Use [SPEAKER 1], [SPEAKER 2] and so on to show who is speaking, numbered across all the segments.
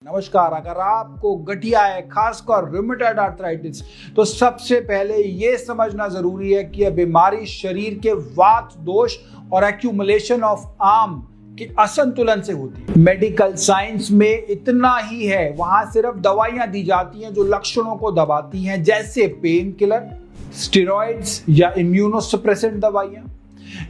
[SPEAKER 1] नमस्कार। अगर आपको गठिया है, खासकर रूमेटॉइड आर्थराइटिस, तो सबसे पहले ये समझना जरूरी है कि यह बीमारी शरीर के वात दोष और एक्यूमुलेशन ऑफ आर्म के असंतुलन से होती है। मेडिकल साइंस में इतना ही है, वहां सिर्फ दवाइयां दी जाती हैं जो लक्षणों को दबाती हैं, जैसे पेन किलर, स्टेरॉइड्स या इम्यूनोसप्रेसेंट दवाइयां।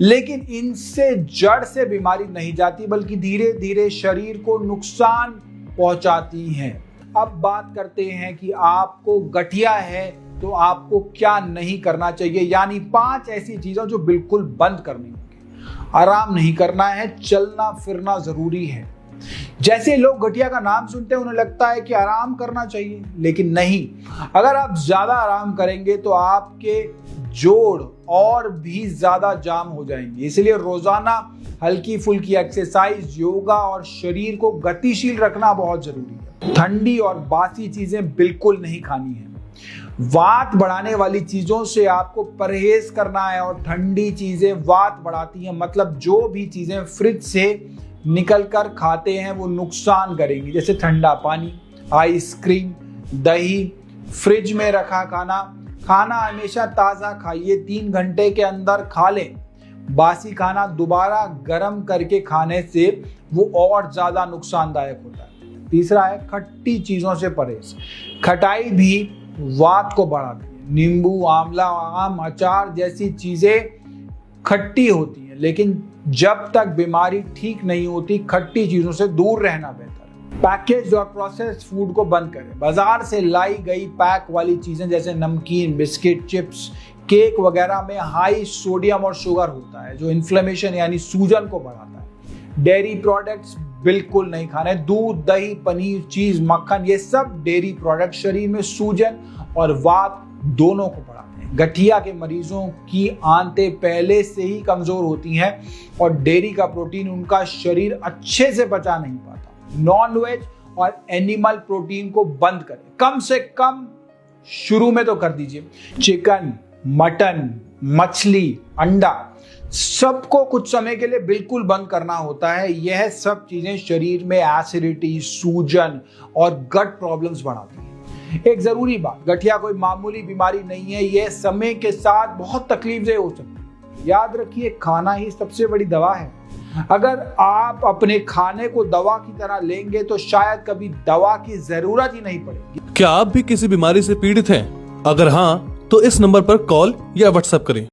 [SPEAKER 1] लेकिन इनसे जड़ से बीमारी नहीं जाती, बल्कि धीरे धीरे शरीर को नुकसान पहुंचाती हैं। अब बात करते हैं कि आपको गठिया है तो आपको क्या नहीं करना चाहिए, यानी 5 ऐसी चीजें जो बिल्कुल बंद करनी होगी। आराम नहीं करना है, चलना फिरना जरूरी है। जैसे लोग गठिया का नाम सुनते हैं उन्हें लगता है कि आराम करना चाहिए, लेकिन नहीं। अगर आप ज्यादा आराम करेंगे तो आपके जोड़ और भी ज्यादा जाम हो जाएंगे। इसलिए रोजाना हल्की फुल्की एक्सरसाइज, योगा और शरीर को गतिशील रखना बहुत जरूरी है। ठंडी और बासी चीजें बिल्कुल नहीं खानी है। वात बढ़ाने वाली चीजों से आपको परहेज करना है, और ठंडी चीजें वात बढ़ाती हैं। मतलब जो भी चीजें फ्रिज से निकलकर खाते हैं वो नुकसान करेंगी, जैसे ठंडा पानी, आइसक्रीम, दही, फ्रिज में रखा खाना हमेशा ताज़ा खाइए, 3 घंटे के अंदर खा लें। बासी खाना दोबारा गर्म करके खाने से वो और ज़्यादा नुकसानदायक होता है। तीसरा है खट्टी चीज़ों से परहेज। खटाई भी वात को बढ़ाती है। नींबू, आंवला, आम, अचार जैसी चीज़ें खट्टी होती हैं, लेकिन जब तक बीमारी ठीक नहीं होती खट्टी चीज़ों से दूर रहना बेहतर है। पैकेज्ड और प्रोसेस्ड फूड को बंद करें। बाजार से लाई गई पैक वाली चीजें जैसे नमकीन, बिस्किट, चिप्स, केक वगैरह में हाई सोडियम और शुगर होता है, जो इन्फ्लेमेशन यानी सूजन को बढ़ाता है। डेयरी प्रोडक्ट्स बिल्कुल नहीं खाने। दूध, दही, पनीर, चीज, मक्खन, ये सब डेयरी प्रोडक्ट शरीर में सूजन और वात दोनों को बढ़ाते हैं। गठिया के मरीजों की आंतें पहले से ही कमजोर होती हैं और डेयरी का प्रोटीन उनका शरीर अच्छे से पचा नहीं पाता। नॉन वेज और एनिमल प्रोटीन को बंद करें, कम से कम शुरू में तो कर दीजिए। चिकन, मटन, मछली, अंडा, सबको कुछ समय के लिए बिल्कुल बंद करना होता है। यह सब चीजें शरीर में एसिडिटी, सूजन और गट प्रॉब्लम्स बढ़ाती हैं। एक जरूरी बात, गठिया कोई मामूली बीमारी नहीं है, यह समय के साथ बहुत तकलीफदेह हो सकती है। याद रखिए, खाना ही सबसे बड़ी दवा है। अगर आप अपने खाने को दवा की तरह लेंगे तो शायद कभी दवा की जरूरत ही नहीं पड़ेगी।
[SPEAKER 2] क्या आप भी किसी बीमारी से पीड़ित हैं? अगर हाँ, तो इस नंबर पर कॉल या व्हाट्सएप करें।